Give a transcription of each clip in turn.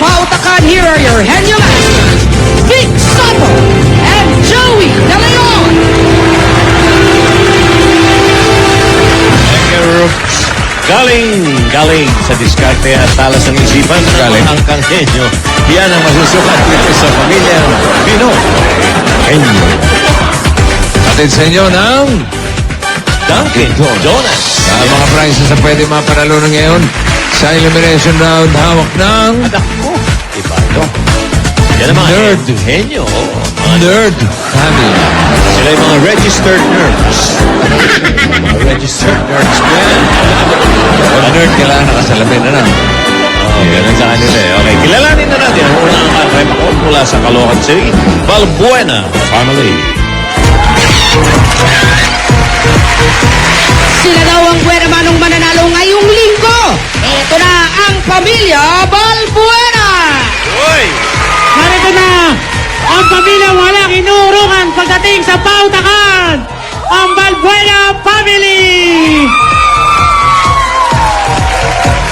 pautakan, here are your Henyo Masters, Vic Soto and Joey De Leon. Thank you, Rooks. Galing sa diskarte at talas ng isipan ng ang Henyo. Yan ang masusukat dito sa pamilyang Pinoy Henyo. Atid sa inyo ng Dunkin Donuts. mga prizes na pwede mapanalo ngayon sa elimination round. Hawak ng Anak ko. Iba ito. Yan ang mga Nerd. Henyo. Nerd Family. Sila yung mga registered nerds. Mga registered nerds po yan. Mga nerd kailangan nakasalamin na. Oh, ganun sa kanila eh. Okay, kilalanin na natin ang unang record mula sa Caloocan City, Balbuena Family. Sila daw ang buwena manong mananalo ngayong linggo. Ito na ang pamilya Balbuena. Uy! Narito na ang pamilyang walang inuurungan pagdating sa pautakan, ang Balbuena Family!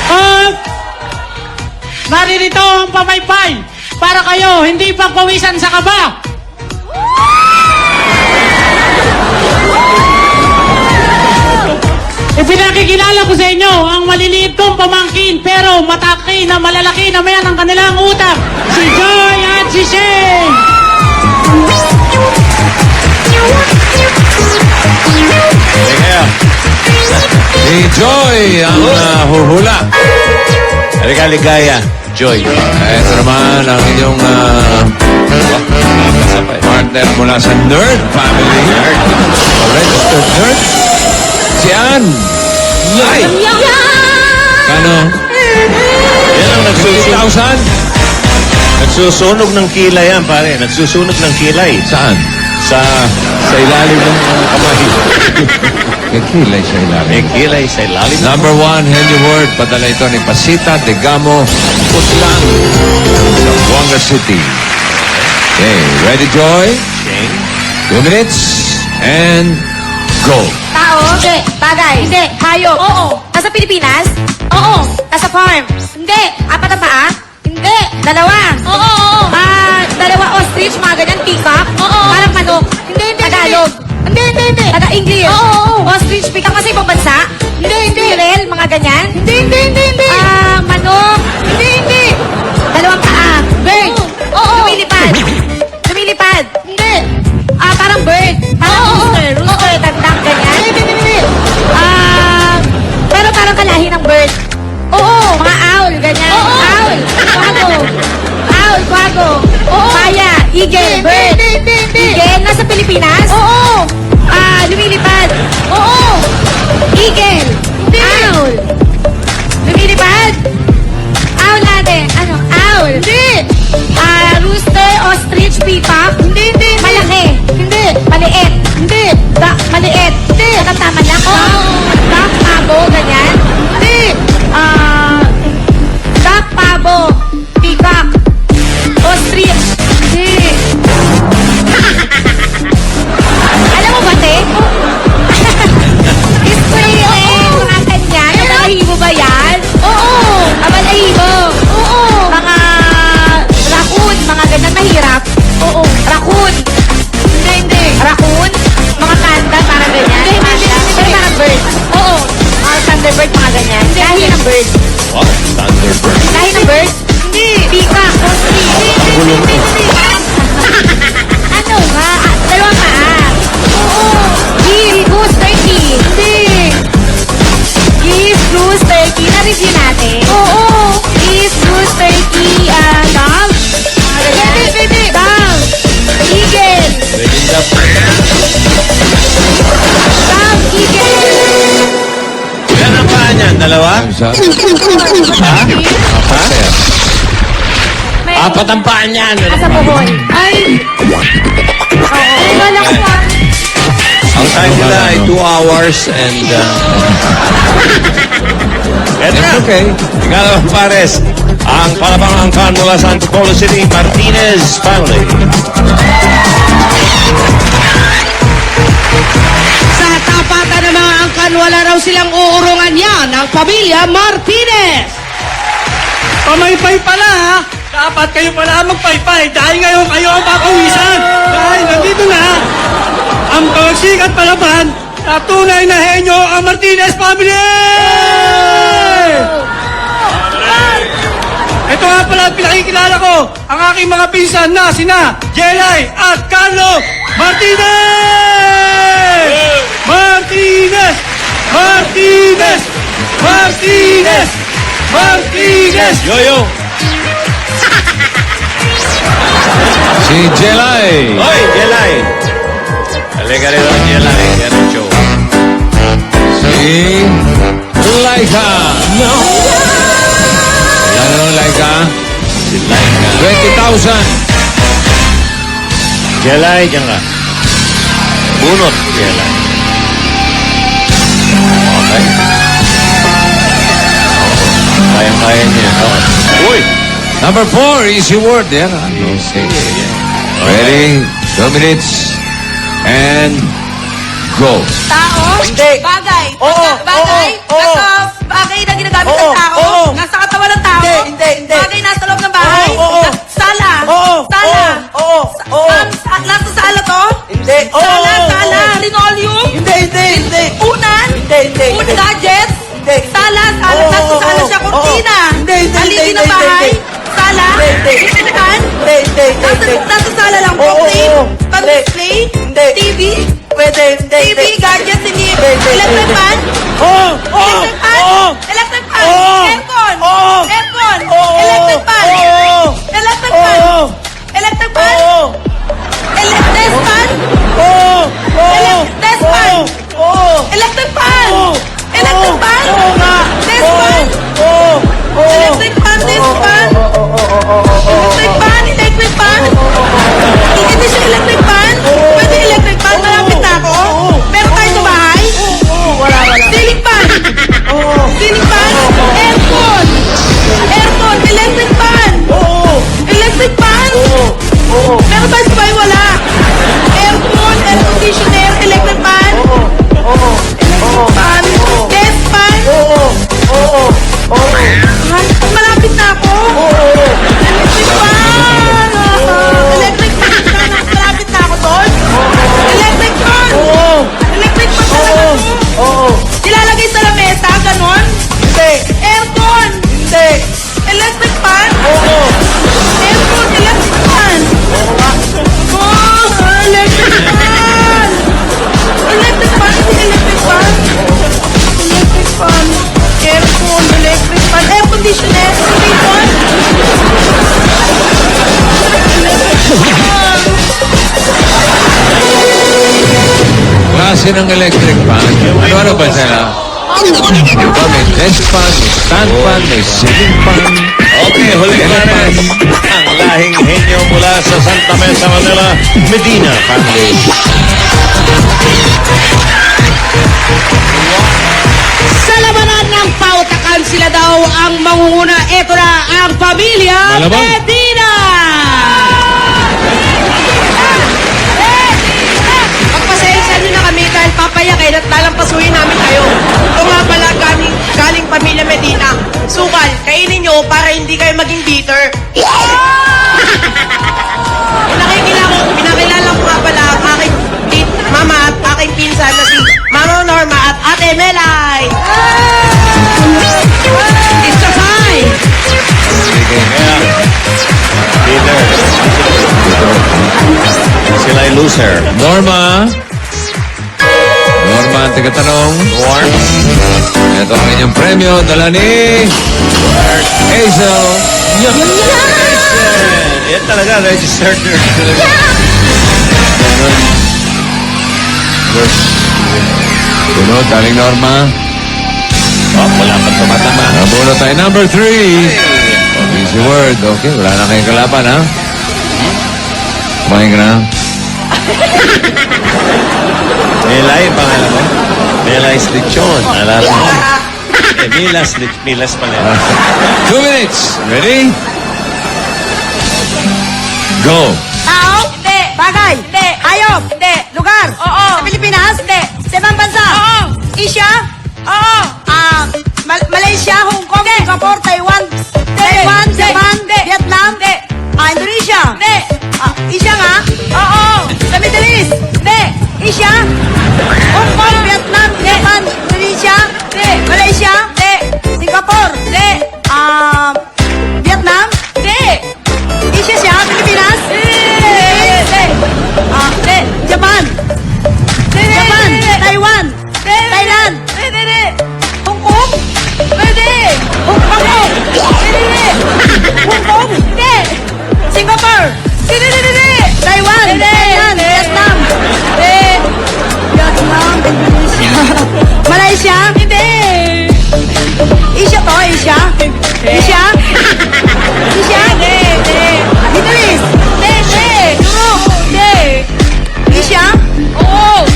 At naririto ang pamaypay para kayo hindi pagpawisan sa kaba. Ipinakikilala ko sa inyo ang maliliit kong pamangkin pero mataki na malalaki na mayan ang kanilang utak. Si Joy at si Shane! Kaya, Si Joy ang huhula. halika ligaya, Joy. Ito naman ang inyong partner mula sa Nerd Family. Registered Nerd. Si Ann. Ay! Kano? Yan ang 50,000? nagsusunog ng kilay yan, pare. Nagsusunog ng kilay. Saan? Sa ilalim ng kamay. May kilay sa ilalim. May kilay sa ilalim. Number 1, Henry Word. Padala ito ni Pasita de Gamo Putlang sa Buanga City. Okay, ready, Joy? Shane. 2 minutes and go. Tao? Hindi. Bagay? Hindi. Hayop? Oo. Nasa Pilipinas? Oo. Nasa farm? Hindi. Apat ang paa? Hindi. Dalawa? Oo. Dalawa ostrich, mga ganyan, peacock? Oo. Parang manok? Hindi. Tagalog? Hindi. Taga-English? Oo. Ostrich, peacock kasi ibang bansa? Hindi. Squirrel, mga ganyan? Hindi. Manok? Hindi. Dalawang paa? Bird? Oo. Lumilipad? Hindi. Parang bird? Parang rooster? Tagdak, ganyan? Hindi. Pero parang kalahi ng bird? Oo. Mga owl, ganyan? Owl. Quago. Maya. Eagle. Bird. Eagle. Nasa Pilipinas? Oo. Lumilipad? Oo. Eagle. Owl. Lumilipad? Owl ate. Ano? Owl. Hindi. Rooster, ostrich, peacock? Hindi. Malaki? Hindi. Maliit? Hindi. Maliit? Hindi. Tama lang? Oo. Duck, pabo, ganyan? Hindi. Duck, pabo, peacock, ostrich? Hindi. Alam mo ba, te? Squirrel, mga ganyan. Balahibo ba yan? Oo. Balahibo? Oo. Mga raccoon, mga ganyan mahirap? Oo. Raccoon? Hindi. Raccoon? Mga panda, parang ganyan? Hindi. Pero parang bird? Oo. Mga thunderbird, mga ganyan? Lahi ng bird? What? Thunderbird. Lahi ng bird? Hindi. Peacock, ostrich? Hindi. Ano nga? Dalawang paa? Oo. Geese, goose, turkey? Hindi. Geese, goose, turkey. Na-review natin? Oo. Geese, goose, turkey, dog? Hindi. Dog. Eagle. Dog, eagle. Yan ang paa niyan, dalawa? Sa Apat ang paa niyan. Asa buhol? Ay. Oo. Wala ko. Ang time nila ay 2 hours and... Eto na. Okay. Ikalawang pares. Ang palabangangkan mula sa Antipolo City, Martinez Family. Sa tapatan ng mga angkan, wala raw silang uurungan yan, ang pamilya Martinez. Pamaypay pala ha! Dapat kayo pala magpaypay dahil ngayon kayo ang papawisan. Dahil nandito na ang pagsikat palaban na tunay na henyo ang Martinez family! Ito nga pala pinakikilala ko ang aking mga pinsan na sina Jelay at Carlo Martinez! Martinez! Martinez! Martinez! Martinez! Yoyo! Si Jelay. Hoy, Jelay! Halika rin ang Jelay. Yan ang show. Si Laika. No. Ano, Laika? Si Laika. 20,000. Jelay, dyan ka. Bunot, Jelay. Okay. Kayang-kaya niya. Okay. Uy! Number 4, easy word. Yan. Easy. Ready? 2 minutes. And go. Tao? Hindi. Bagay. Oo, Bagay. oo, oo. Nasa bagay na ginagamit Oo, ng tao? oo. Nasa katawan ng tao? Hindi. Bagay nasa loob ng bahay? Oo, oo. Sala? Oo, Sala? oo, oo. Nasa sala to? Hindi. Sala? Linoleum? Hindi. Unan? Hindi. Gadgets? Hindi. Sala? Oo, Nasa sala oo, siya, oo. kurtina? Hindi. Aligi ng bahay? Sala? Hindi. Unan? Hindi. Nasa sala lang po, Oo, frame? oo. Pang-display? Hindi. TV? Pwede. TV, gadgets, hindi. Hindi. Electric fan? Oo. Electric fan? Electric fan? Oo. Aircon? Oo. Aircon? Oo. Electric fan? Oo. Electric fan? Oo. Electric fan? Oo. Electric fan? Oo. Desk fan? Oo. Electric fan? Oo. Electric fan? Oo nga. Desk fan? Oo. Electric fan? Desk fan? Electric fan? Electric fan? Hindi siya electric fan? Pwede electric fan? Malapit na ako? Meron tayo sa bahay? Wala. Ceiling fan? Ceiling fan? Aircon? Aircon? Electric fan? Electric fan? Meron tayo sa bahay? Wala. Aircon? Air conditioner? Electric fan? Electric fan? Desk fan? Malapit na ako? Electric fan? Electric fan? Malapit na ako doon? Electric fan? Electric fan talaga to? Ilalagay sa lamesa? Ganon? Aircon? Electric fan? Aircon? Electric fan? Electric fan? Electric fan? Hindi electric fan? Electric fan? Aircon? Electric fan? Air conditioner? Electric fan? Klase ng electric fan. Ano ba sila? Diba, may desk fan, may stand fan, may ceiling fan. Okay, huli na rin ang lahing henyo mula sa Santa Mesa, Manila, Medina family. Sa labanan ng pautakan sila daw ang mangunguna. Ito na ang pamilya Malamang. Medina! Pagpasensya nyo na kami dahil papayakin at lalampasuhin namin kayo. Ito nga pala galing pamilya Medina. Sukal, kainin nyo para hindi kayo maging bitter. Pinakilala ko nga pala ang aking mama at aking pinsan na si Mama Norma at Ate Melay. It's a time! Kaya, Peter, sila ay loser. Norma, ang tagatanong. Warm. Ito ang inyong premyo. Dala ni Hazel. Yan talaga, registered nurse talaga. Sunod, daling Norma. Oh, wala pa tumatama. Nabuno tayo. Number 3. Easy word. Okay, wala na kayong kalaban, ha? Kumain ka na. Melay, pangalan mo? Melay Slichon. Alala mo? Milas pala. 2 minutes. Ready? Go. Tao? Hindi. Bagay? Hindi. Hayop? Hindi. Lugar? Oo. Sa Pilipinas? Hindi. Sa ibang bansa? Oo. Asia? Oo. Malaysia, Hong Kong, Singapore, Taiwan, Japan, Vietnam? Hindi. Singapore! Hindi! Taiwan! Thailand! Vietnam! Hindi! Vietnam, Indonesia. Malaysia? Hindi! Asia to, Asia? Asia? Asia? Hindi! Middle East? Hindi! Europe? Hindi! Asia? Oo!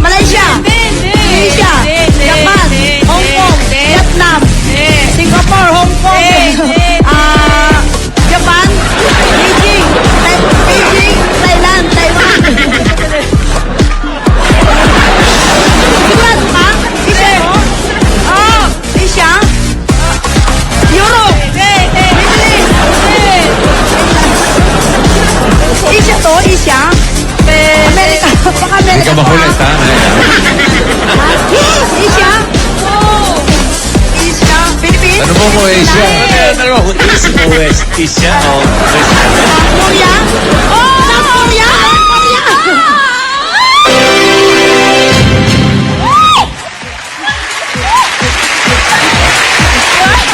Malaysia? Indonesia? Japan? Hong Kong? Vietnam? Singapore? Hong Kong? Japan? Beijing? Beijing? Thailand? Taiwan? Sigurado ka? Asia? Oh! Asia? Europe? Middle East? Asia to? Asia? America? Baka Hindi America ka makulit, pa? ha? Asia? Asia? Philippines? Ano mo Asia? Ano mo, East o West? Asia o West? Korea? Oh! South Korea?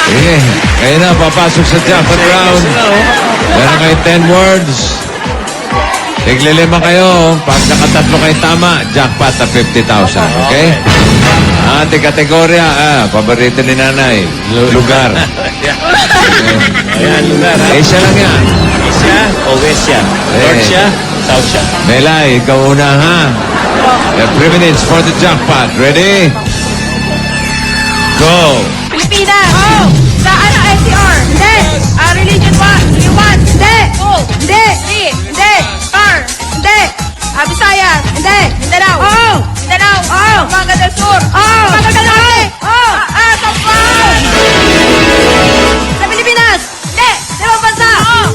Sige, kayo na, papasok sa jackpot round. Meron kayo 10 words. Tiglilima kayo. Pag nakatatlo kayo tama, jackpot na 50,000. Okay? Ate kategorya, paborito ni nanay. Lugar. Ayan, lugar ha? Asia lang yan. Asia o West siya? North siya? South siya? Melay, ikaw una ha. You have 3 minutes for the jackpot. Ready? Go! Pilipinas! Oh! Sa ano, NCR? Hindi! Religion 1? Hindi! 2? Hindi! 3? Hindi! Car? Hindi! Visayas? Hindi! Mindanao? Oo! Mindanao? Oo! Pampanga del Sur? Oo! Pampanga del Norte? Oo! Kapag! Sa Pilipinas? Hindi! Limang bansa? Oo!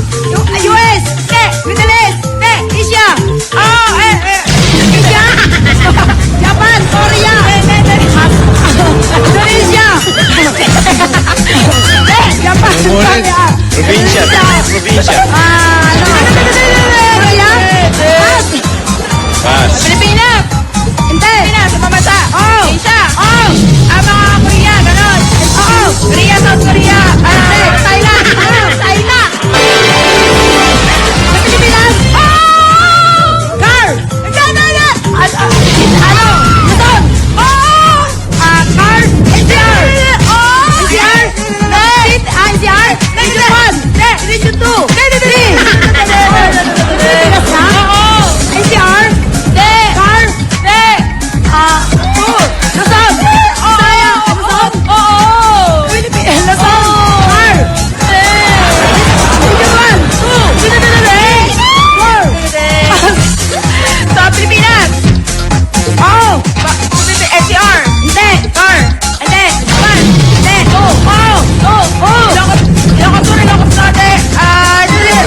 US? Hindi! Middle East? Hindi! Asia? Oo! Asia? Japan? Korea? Indonesia? Japan? Korea? Probinsya. Probinsya. Korea? Pass! Pass. Pilipinas? Hindi. Pilipinas, sa pamasa? Oo. Asia? Oo. Mga Korea, ganon. Oo. Korea, South Korea. Thailand? Oo. Thailand? Sa Pilipinas? Oo. Car? Gano'n! Ano? Luzon? Oo. Car? NCR? Oo. NCR? NCR? Region 1? Region 2? 3? Pilipinas na? Oo. NCR? Hindi. Car? Hindi. 2? Luzon? Bisaya? Luzon? Oo. Pilipinas? Luzon? Car? Hindi. Region 1? 2? Hindi. 4? Sa Pilipinas? Oo. NCR? Hindi. Car? Hindi. Japan? Hindi. Oo. Oo. Ilocos Sur, Ilocos Norte. Hindi.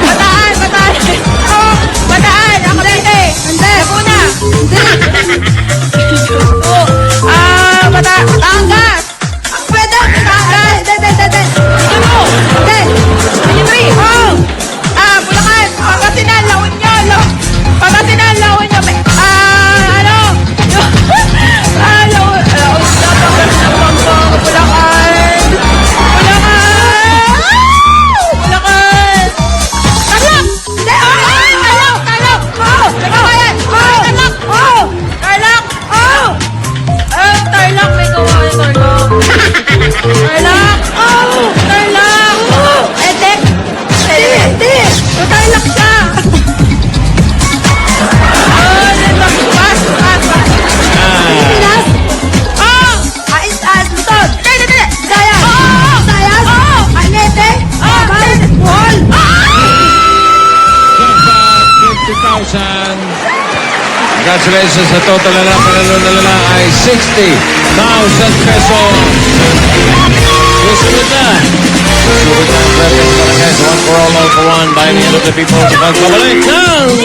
Bataan. Oo. Bataan. Cavite. Hindi. Laguna. Hindi. Oo. Batangas. Pwede. Batangas. Hindi. Hindi. Hindi. Oo. Bulacan. Pangasinan. La Union. Pangasinan. La Union. Ano? Tarlac siya! Pilipinas? Oo! Luzon? Hindi! Visayas? Oo! Visayas? Oo! Anete? Abay? Bohol? Jackpot 50,000. Congratulations sa total na panalo ay 60,000 pesos. Susunod na. Susunod na ang Pwede Barangay. One for all for one by the end of the people. Sa pagbabalik ng...